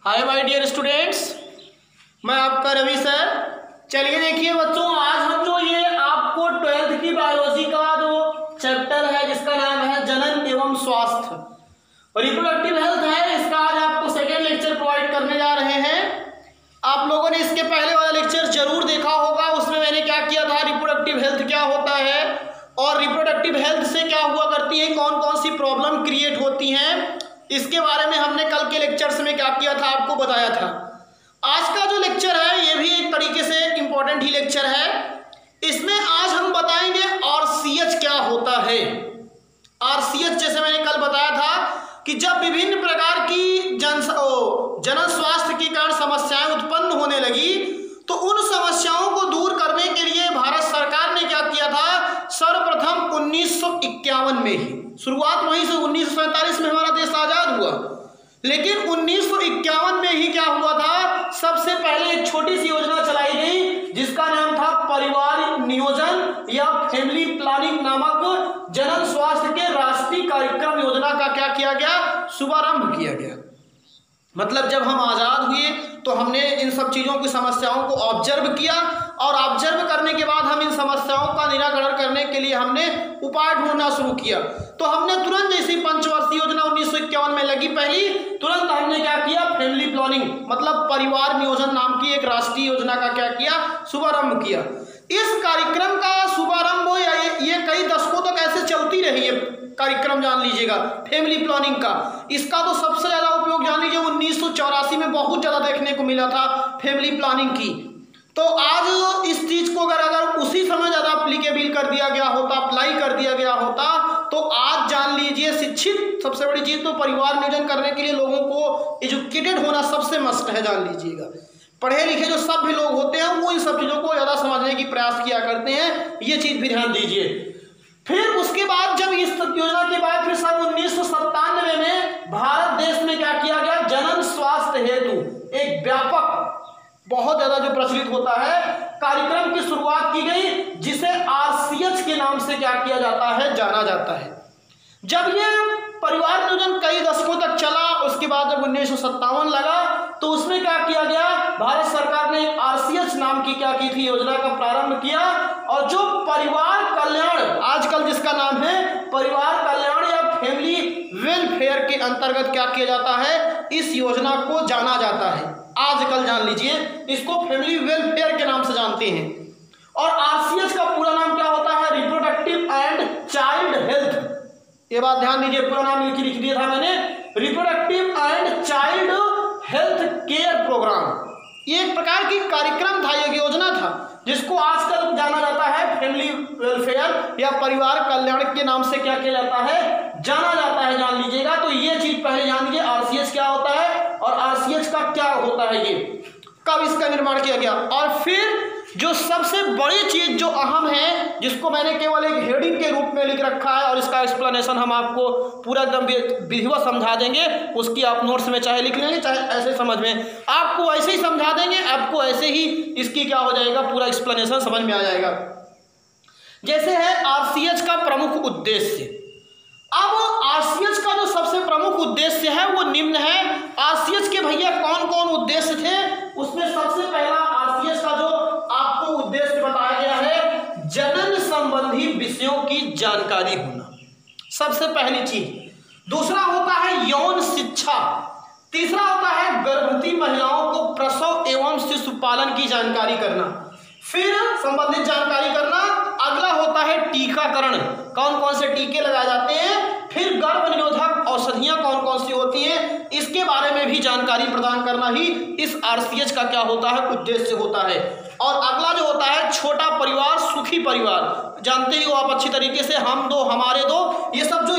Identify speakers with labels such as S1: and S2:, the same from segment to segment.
S1: Hi my dear students, मैं आपका Ravi sir. चलिए देखिए बच्चों, आज हम जो ये आपको 12th की बायोलॉजी का जो चैप्टर है जिसका नाम है जनन एवं स्वास्थ्य और रिप्रोडक्टिव हेल्थ है, इसका आज आपको सेकेंड लेक्चर प्रोवाइड करने जा रहे हैं। आप लोगों ने इसके पहले वाला लेक्चर जरूर देखा होगा, उसमें मैंने क्या किया था, रिप्रोडक्टिव हेल्थ क्या होता है और रिप्रोडक्टिव हेल्थ से क्या हुआ करती है, कौन कौन सी प्रॉब्लम क्रिएट होती हैं, इसके बारे में हमने कल के लेक्चर्स में क्या किया था, आपको बताया था। आज का जो लेक्चर है ये भी एक तरीके से इंपॉर्टेंट ही लेक्चर है। इसमें आज हम बताएंगे आरसीएच क्या होता है। आरसीएच जैसे मैंने कल बताया था कि जब विभिन्न प्रकार की जनन स्वास्थ्य के कारण समस्याएं उत्पन्न होने लगी तो उन समस्याओं को दूर करने के लिए भारत सरकार ने क्या किया था, सर्वप्रथम 1951 में ही, शुरुआत वहीं से 1947 में हमारा देश आजाद हुआ, लेकिन 1951 में ही क्या हुआ था, सबसे पहले एक छोटी सी योजना चलाई गई जिसका नाम था परिवार नियोजन या फैमिली प्लानिंग नामक जनन स्वास्थ्य के राष्ट्रीय कार्यक्रम योजना का क्या किया गया, शुभारंभ किया गया। मतलब जब हम आज़ाद हुए तो हमने इन सब चीज़ों की समस्याओं को ऑब्जर्व किया और ऑब्जर्व करने के बाद हम इन समस्याओं का निराकरण करने के लिए हमने उपाय ढूंढना शुरू किया। तो हमने तुरंत जैसी पंचवर्षीय योजना 1951 में लगी पहली, तुरंत हमने क्या किया, फैमिली प्लानिंग मतलब परिवार नियोजन नाम की एक राष्ट्रीय योजना का क्या किया, शुभारंभ किया। इस कार्यक्रम का शुभारंभ ये कई दशकों तक ऐसे चलती रही है कार्यक्रम, जान लीजिएगा फैमिली प्लानिंग का। इसका तो सबसे ज़्यादा उपयोग जान लीजिए 1984 में बहुत ज़्यादा देखने को मिला था फैमिली प्लानिंग की। तो आज इस चीज़ को अगर उसी समय ज़्यादा अप्लीकेबल कर दिया गया होता, अप्लाई कर दिया गया होता, तो आज जान लीजिए शिक्षित, सबसे बड़ी चीज़ तो परिवार नियोजन करने के लिए लोगों को एजुकेटेड होना सबसे मस्ट है, जान लीजिएगा। पढ़े लिखे जो सभ्य लोग होते हैं वो इन सब चीज़ों को ज़्यादा समझने की प्रयास किया करते हैं, ये चीज़ भी ध्यान दीजिए। फिर उसके बाद जब इस योजना के बाद फिर सन 1997 में भारत देश में क्या किया गया, जनन स्वास्थ्य हेतु एक व्यापक बहुत ज्यादा जो प्रचलित होता है कार्यक्रम की शुरुआत की गई, जिसे आरसीएच के नाम से क्या किया जाता है, जाना जाता है। जब ये परिवार नियोजन कई दशकों तक चला, उसके बाद जब 1957 लगा तो उसमें क्या किया गया, भारत सरकार ने आरसीएच नाम की क्या की थी, योजना का प्रारंभ किया और जो परिवार कल्याण आजकल जिसका नाम है परिवार कल्याण या फैमिली वेलफेयर के अंतर्गत क्या किया जाता है, इस योजना को जाना जाता है। आजकल जान लीजिए इसको फैमिली वेलफेयर के नाम से जानते हैं। और आरसीएच का पूरा नाम क्या होता है, रिप्रोडक्टिव एंड चाइल्ड हेल्थ। ये बात ध्यान दीजिए, पूरा नाम लिख दिया था मैंने, reproductive and child health care programme. ये एक प्रकार की कार्यक्रम था, एक योजना था जिसको आजकल जाना जाता है फैमिली वेलफेयर या परिवार कल्याण के नाम से क्या किया जाता है, जाना जाता है, जान लीजिएगा। तो ये चीज पहले जान लीजिए, आरसीएच क्या होता है और आरसीएच का क्या होता है, ये कब इसका निर्माण किया गया। और फिर जो सबसे बड़ी चीज जो अहम है, जिसको मैंने केवल एक हेडिंग के रूप में लिख रखा है और इसका एक्सप्लेनेशन हम आपको पूरा एकदम विधिवत समझा देंगे, उसकी आप नोट्स में चाहे लिख लेंगे चाहे ऐसे समझ में, आपको ऐसे ही समझा देंगे, आपको ऐसे ही इसकी क्या हो जाएगा, पूरा एक्सप्लेनेशन समझ में आ जाएगा। जैसे है आरसीएच का प्रमुख उद्देश्य। अब आरसीएच का जो सबसे प्रमुख उद्देश्य है वो निम्न है। आरसीएच के भैया कौन कौन उद्देश्य थे, उसमें सबसे पहला आरसीएच का जो आपको उद्देश्य बताया गया है, जनन संबंधी विषयों की जानकारी होना, सबसे पहली चीज। दूसरा होता है यौन शिक्षा। तीसरा होता है गर्भवती महिलाओं को प्रसव एवं शिशु पालन की जानकारी करना, फिर संबंधित जानकारी करना। अगला होता है टीकाकरण, कौन कौन से टीके लगाए जाते हैं, फिर गर्भ निरोधक औषधियां कौन कौन सी होती हैं, इसके बारे में भी जानकारी प्रदान करना ही इस आरसीएच का क्या होता है, उद्देश्य होता है। और अगला जो होता है छोटा परिवार सुखी परिवार, जानते ही हो आप अच्छी तरीके से, हम दो हमारे दो, ये सब जो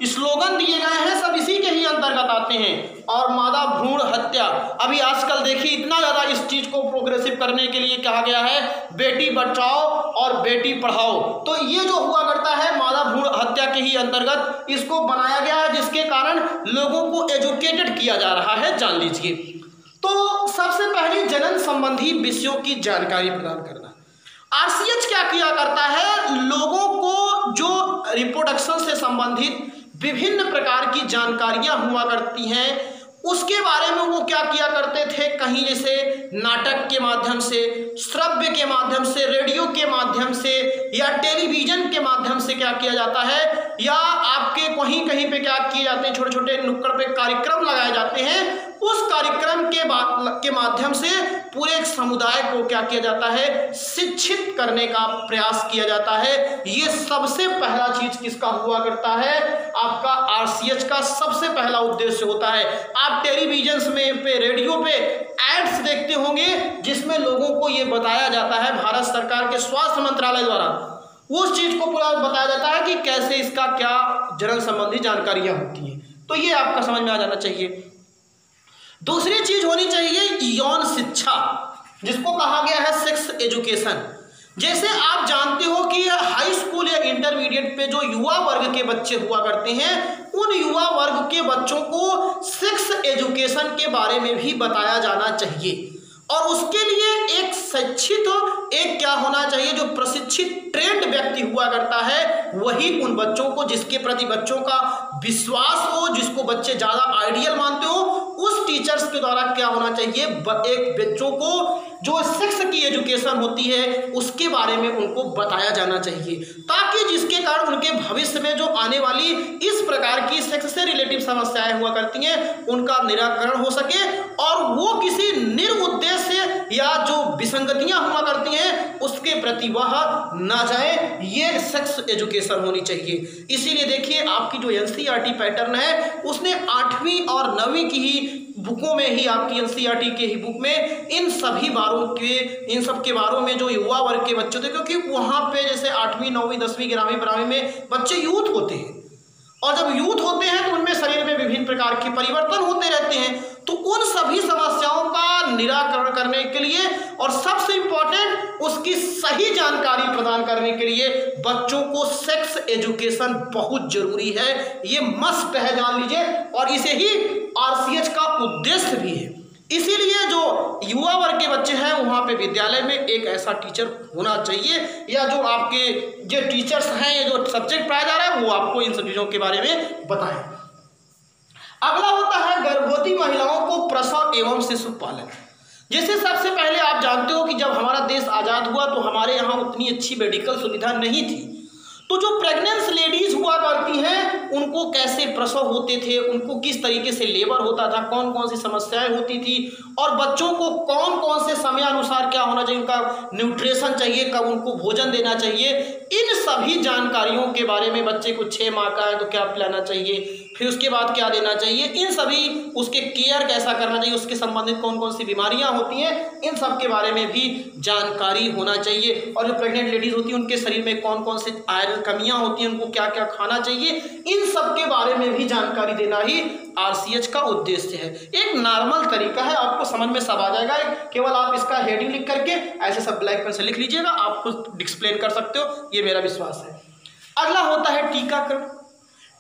S1: स्लोगन दिए गए हैं सब इसी के ही अंतर्गत आते हैं। और मादा भ्रूण हत्या, अभी आजकल देखिए इतना ज़्यादा इस चीज़ को प्रोग्रेसिव करने के लिए कहा गया है, बेटी बचाओ और बेटी पढ़ाओ। तो ये जो हुआ करता है मादा भ्रूण हत्या के ही अंतर्गत इसको बनाया गया है, जिसके कारण लोगों को एजुकेटेड किया जा रहा है, जान लीजिए। तो सबसे पहले जनन संबंधी विषयों की जानकारी प्रदान करना। आरसीएच क्या किया करता है, लोगों को जो रिप्रोडक्शन से संबंधित विभिन्न प्रकार की जानकारियां हुआ करती हैं उसके बारे में वो क्या किया करते थे, कहीं जैसे नाटक के माध्यम से, श्रव्य के माध्यम से, रेडियो के माध्यम से या टेलीविजन के माध्यम से क्या किया जाता है, या आपके कहीं कहीं पे क्या किए जाते हैं, छोटे छोटे नुक्कड़ पे कार्यक्रम लगाए जाते हैं। उस कार्यक्रम के माध्यम से पूरे एक समुदाय को क्या किया जाता है, शिक्षित करने का प्रयास किया जाता है। ये सबसे पहला चीज किसका हुआ करता है, आपका आरसीएच का सबसे पहला उद्देश्य होता है। आप टेलीविजन में पे, रेडियो पे एड्स देखते होंगे जिसमें लोगों को ये बताया जाता है भारत सरकार के स्वास्थ्य मंत्रालय द्वारा, उस चीज को पूरा बताया जाता है कि कैसे इसका क्या जनन संबंधी जानकारियां होती हैं। तो ये आपका समझ में आ जाना चाहिए। दूसरी चीज होनी चाहिए यौन शिक्षा, जिसको कहा गया है सेक्स एजुकेशन। जैसे आप जानते हो कि हाई स्कूल या इंटरमीडिएट पे जो युवा वर्ग के बच्चे हुआ करते हैं, उन युवा वर्ग के बच्चों को सेक्स एजुकेशन के बारे में भी बताया जाना चाहिए। और उसके लिए एक शिक्षित, एक क्या होना चाहिए, जो प्रशिक्षित ट्रेंड व्यक्ति हुआ करता है, वही उन बच्चों को, जिसके प्रति बच्चों का विश्वास हो, जिसको बच्चे ज़्यादा आइडियल मानते हो, उस टीचर्स के द्वारा क्या होना चाहिए, एक बच्चों को जो सेक्स की एजुकेशन होती है उसके बारे में उनको बताया जाना चाहिए, ताकि जिसके कारण उनके भविष्य में जो आने वाली इस प्रकार की सेक्स से रिलेटिव समस्याएं हुआ करती हैं उनका निराकरण हो सके और वो किसी निरुद्देश्य या जो विसंगतियां हुआ करती हैं उसके प्रति वह ना जाए। ये सेक्स एजुकेशन होनी चाहिए। इसीलिए देखिए आपकी जो एनसीईआरटी पैटर्न है उसने 8वीं और 9वीं की ही बुकों में ही, आपकी एनसीईआरटी के ही बुक में इन सब के बारों में जो युवा वर्ग के बच्चे थे, क्योंकि वहाँ पे जैसे 8वीं 9वीं 10वीं 11वीं 12वीं में बच्चे यूथ होते हैं और जब यूथ होते हैं तो उनमें शरीर में विभिन्न प्रकार के परिवर्तन होते रहते हैं। तो उन सभी समस्याओं का निराकरण करने के लिए और सबसे इंपॉर्टेंट उसकी सही जानकारी प्रदान करने के लिए बच्चों को सेक्स एजुकेशन बहुत जरूरी है। ये मस्ट है, जान लीजिए, और इसे ही आरसीएच का उद्देश्य भी है। इसीलिए जो युवा वर्ग के बच्चे हैं वहाँ पे विद्यालय में एक ऐसा टीचर होना चाहिए, या जो आपके जो टीचर्स हैं, ये जो सब्जेक्ट पढ़ाया जा रहा है वो आपको इन सब चीज़ों के बारे में बताएं। अगला होता है गर्भवती महिलाओं को प्रसव एवं शिशु पालन। जैसे सबसे पहले आप जानते हो कि जब हमारा देश आज़ाद हुआ तो हमारे यहाँ उतनी अच्छी मेडिकल सुविधा नहीं थी, तो जो प्रेग्नेंट लेडीज हुआ करती हैं उनको कैसे प्रसव होते थे, उनको किस तरीके से लेबर होता था, कौन कौन सी समस्याएं होती थी, और बच्चों को कौन कौन से समय अनुसार क्या होना चाहिए, उनका न्यूट्रिशन चाहिए, कब उनको भोजन देना चाहिए, इन सभी जानकारियों के बारे में, बच्चे को 6 माह का है तो क्या पिलाना चाहिए, फिर उसके बाद क्या देना चाहिए, इन सभी उसके केयर कैसा करना चाहिए, उसके संबंधित कौन कौन सी बीमारियां होती हैं, इन सब के बारे में भी जानकारी होना चाहिए। और जो प्रेग्नेंट लेडीज होती हैं उनके शरीर में कौन कौन से आयरन कमियां होती हैं, उनको क्या क्या खाना चाहिए, इन सब के बारे में भी जानकारी देना ही आरसीएच का उद्देश्य है। एक नॉर्मल तरीका है, आपको समझ में सब आ जाएगा। केवल आप इसका हेडिंग लिख करके ऐसे सब ब्लैक पेन से लिख लीजिएगा, आप खुद एक्सप्लेन कर सकते हो, ये मेरा विश्वास है। अगला होता है टीकाकरण।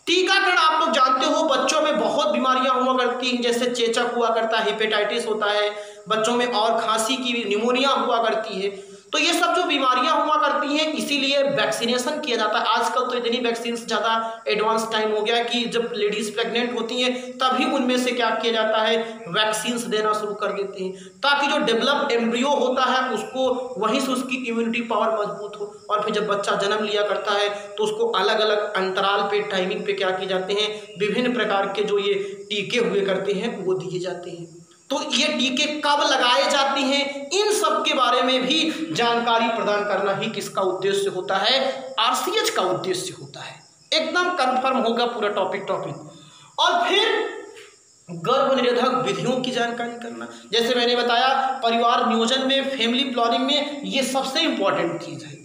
S1: टीकाकरण आप लोग जानते हो बच्चों में बहुत बीमारियां हुआ करती हैं, जैसे चेचक हुआ करता है, हेपेटाइटिस होता है बच्चों में, और खांसी की निमोनिया हुआ करती है। तो ये सब जो बीमारियां हुआ करती हैं इसीलिए वैक्सीनेशन किया जाता है। आजकल तो इतनी वैक्सीन ज़्यादा एडवांस टाइम हो गया कि जब लेडीज प्रेग्नेंट होती हैं तभी उनमें से क्या किया जाता है, वैक्सीन्स देना शुरू कर देते हैं, ताकि जो डेवलप एम्ब्रियो होता है उसको वहीं से उसकी इम्यूनिटी पावर मजबूत हो, और फिर जब बच्चा जन्म लिया करता है तो उसको अलग अलग अंतराल पे, टाइमिंग पे क्या किए जाते हैं, विभिन्न प्रकार के जो ये टीके हुए करते हैं वो दिए जाते हैं। तो ये टीके कब लगाए जाते हैं, इन सब के बारे में भी जानकारी प्रदान करना ही किसका उद्देश्य होता है, आरसीएच का उद्देश्य होता है। एकदम कंफर्म होगा पूरा टॉपिक। और फिर गर्भ निरोधक विधियों की जानकारी करना, जैसे मैंने बताया परिवार नियोजन में, फैमिली प्लानिंग में ये सबसे इंपॉर्टेंट चीज़ है।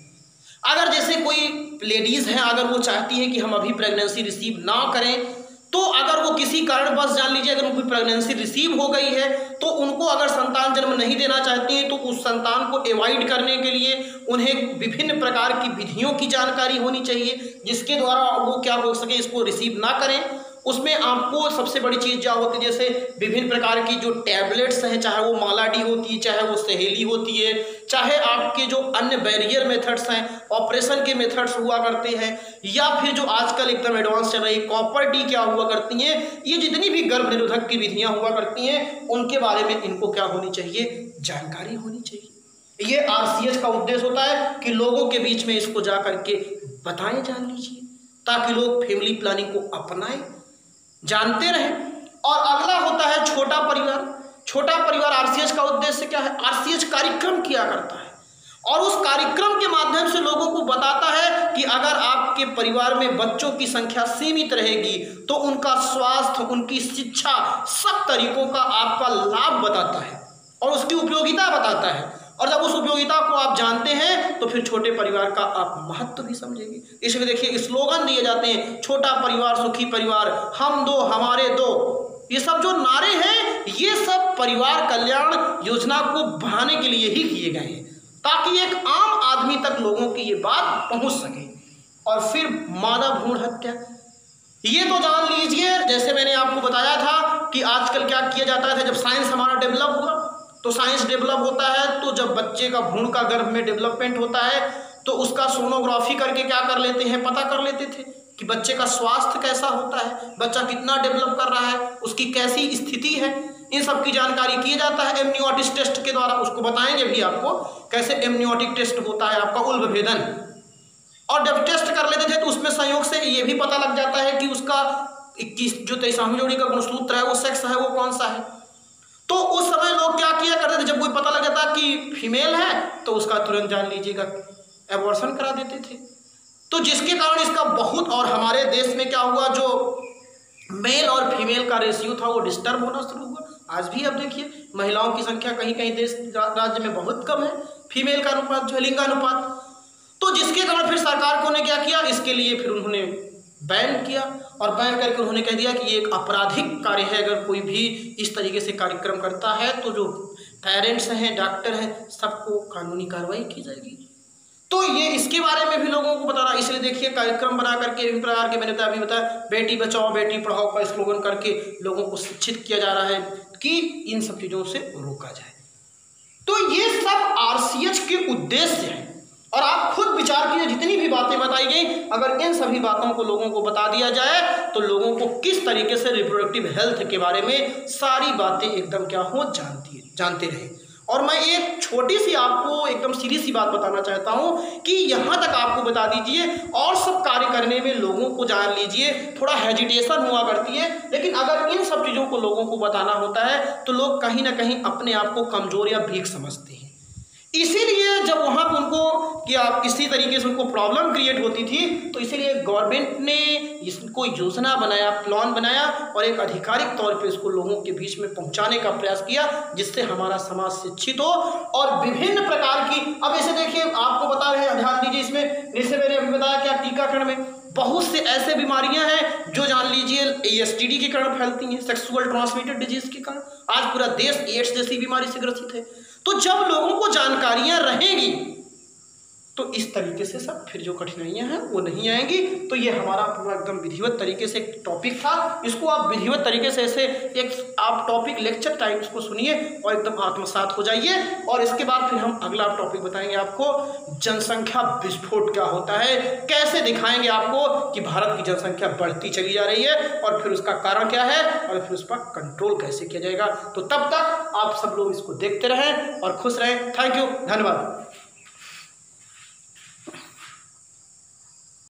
S1: अगर जैसे कोई लेडीज़ हैं, अगर वो चाहती हैं कि हम अभी प्रेगनेंसी रिसीव ना करें, तो अगर वो किसी कारण बस जान लीजिए अगर उनकी प्रेगनेंसी रिसीव हो गई है तो उनको अगर संतान जन्म नहीं देना चाहती हैं तो उस संतान को अवॉइड करने के लिए उन्हें विभिन्न प्रकार की विधियों की जानकारी होनी चाहिए, जिसके द्वारा वो क्या हो सके, इसको रिसीव ना करें। उसमें आपको सबसे बड़ी चीज़ क्या होती है, जैसे विभिन्न प्रकार की जो टैबलेट्स हैं, चाहे वो मालाडी होती है, चाहे वो सहेली होती है, चाहे आपके जो अन्य बैरियर मेथड्स हैं, ऑपरेशन के मेथड्स हुआ करते हैं, या फिर जो आजकल एकदम एडवांस चल रही कॉपर टी क्या हुआ करती हैं, ये जितनी भी गर्भ निरोधक की विधियाँ हुआ करती हैं उनके बारे में इनको क्या होनी चाहिए, जानकारी होनी चाहिए। ये आरसीएच का उद्देश्य होता है कि लोगों के बीच में इसको जा करके बताएं, जान लीजिए, ताकि लोग फैमिली प्लानिंग को अपनाएं, जानते रहें। और अगला होता है छोटा परिवार। छोटा परिवार आरसीएच का उद्देश्य क्या है, आरसीएच कार्यक्रम किया करता है और उस कार्यक्रम के माध्यम से लोगों को बताता है कि अगर आपके परिवार में बच्चों की संख्या सीमित रहेगी तो उनका स्वास्थ्य, उनकी शिक्षा, सब तरीकों का आपका लाभ बताता है और उसकी उपयोगिता बताता है। और जब उस उपयोगिता को आप जानते हैं तो फिर छोटे परिवार का आप महत्व भी समझेंगे। इसलिए देखिए स्लोगन दिए जाते हैं, छोटा परिवार सुखी परिवार, हम दो हमारे दो, ये सब जो नारे हैं ये सब परिवार कल्याण योजना को बढ़ाने के लिए ही किए गए हैं, ताकि एक आम आदमी तक लोगों की ये बात पहुंच सके। और फिर मानव भ्रूण हत्या, ये तो जान लीजिए, जैसे मैंने आपको बताया था कि आजकल क्या किया जाता है, जब साइंस हमारा डेवलप हुआ तो साइंस डेवलप होता है तो जब बच्चे का भ्रूण का गर्भ में डेवलपमेंट होता है तो उसका सोनोग्राफी करके क्या कर लेते हैं, पता कर लेते थे कि बच्चे का स्वास्थ्य कैसा होता है, बच्चा कितना डेवलप कर रहा है, उसकी कैसी स्थिति है, इन सब की जानकारी किया जाता है एमनियोटिक टेस्ट के द्वारा। उसको बताएंगे भी आपको कैसे एमनियोटिक टेस्ट होता है, आपका उल्ब भेदन। और जब टेस्ट कर लेते थे तो उसमें संयोग से ये भी पता लग जाता है कि उसका 21 जो 23वीं जोड़ी का गुणसूत्र है वो सेक्स है वो कौन सा है। तो उस समय लोग क्या किया करते थे, जब कोई पता लग जाता कि फीमेल है तो उसका तुरंत जान लीजिएगा एबॉर्शन करा देते थे। तो जिसके कारण इसका बहुत, और हमारे देश में क्या हुआ, जो मेल और फीमेल का रेशियो था वो डिस्टर्ब होना शुरू हुआ। आज भी अब देखिए महिलाओं की संख्या कहीं कहीं देश राज्य में बहुत कम है, फीमेल का अनुपात जो है लिंगानुपात। तो जिसके कारण फिर सरकार को ने क्या किया, इसके लिए फिर उन्होंने बैन किया और बैन करके उन्होंने कह दिया कि ये एक आपराधिक कार्य है, अगर कोई भी इस तरीके से कार्यक्रम करता है तो जो पेरेंट्स हैं, डॉक्टर हैं, सबको कानूनी कार्रवाई की जाएगी। तो ये इसके बारे में भी लोगों को बता रहा, इसलिए देखिए कार्यक्रम बना करके विभिन्न प्रकार के, मैंने तो अभी बताया, बेटी बचाओ बेटी पढ़ाओ का स्लोगन करके लोगों को शिक्षित किया जा रहा है कि इन सब चीज़ों से रोका जाए। तो ये सब आरसीएच के उद्देश्य हैं और आप खुद विचार कीजिए, जितनी भी बातें बताई गई, अगर इन सभी बातों को लोगों को बता दिया जाए तो लोगों को किस तरीके से रिप्रोडक्टिव हेल्थ के बारे में सारी बातें एकदम क्या हो जानते रहे। और मैं एक छोटी सी आपको एकदम सीधी सी बात बताना चाहता हूं कि यहाँ तक आपको बता दीजिए, और सब कार्य करने में लोगों को जान लीजिए थोड़ा हेजिटेशन हुआ करती है, लेकिन अगर इन सब चीज़ों को लोगों को बताना होता है तो लोग कहीं ना कहीं अपने आप को कमज़ोर या वीक समझते हैं। इसीलिए जब वहाँ पर उनको कि आप किसी तरीके से उनको प्रॉब्लम क्रिएट होती थी, तो इसीलिए गवर्नमेंट ने इसको योजना बनाया, प्लान बनाया और एक आधिकारिक तौर पे इसको लोगों के बीच में पहुंचाने का प्रयास किया, जिससे हमारा समाज शिक्षित हो। और विभिन्न प्रकार की, अब ऐसे देखिए आपको बता रहे हैं, ध्यान दीजिए इसमें, जैसे मैंने अभी बताया क्या टीकाकरण में बहुत से ऐसे बीमारियां हैं जो जान लीजिए एसटीडी के कारण फैलती हैं, सेक्सुअल ट्रांसमिटेड डिजीज के कारण। आज पूरा देश एड्स जैसी बीमारी से ग्रसित है। तो जब लोगों को जानकारियां रहेंगी तो इस तरीके से सब फिर जो कठिनाइयां हैं वो नहीं आएंगी। तो ये हमारा पूरा एकदम विधिवत तरीके से एक टॉपिक था, इसको आप विधिवत तरीके से ऐसे एक आप टॉपिक लेक्चर टाइप इसको सुनिए और एकदम आत्मसात हो जाइए। और इसके बाद फिर हम अगला टॉपिक बताएंगे आपको, जनसंख्या विस्फोट क्या होता है, कैसे दिखाएंगे आपको कि भारत की जनसंख्या बढ़ती चली जा रही है और फिर उसका कारण क्या है और फिर उस पर कंट्रोल कैसे किया जाएगा। तो तब तक आप सब लोग इसको देखते रहें और खुश रहें। थैंक यू, धन्यवाद।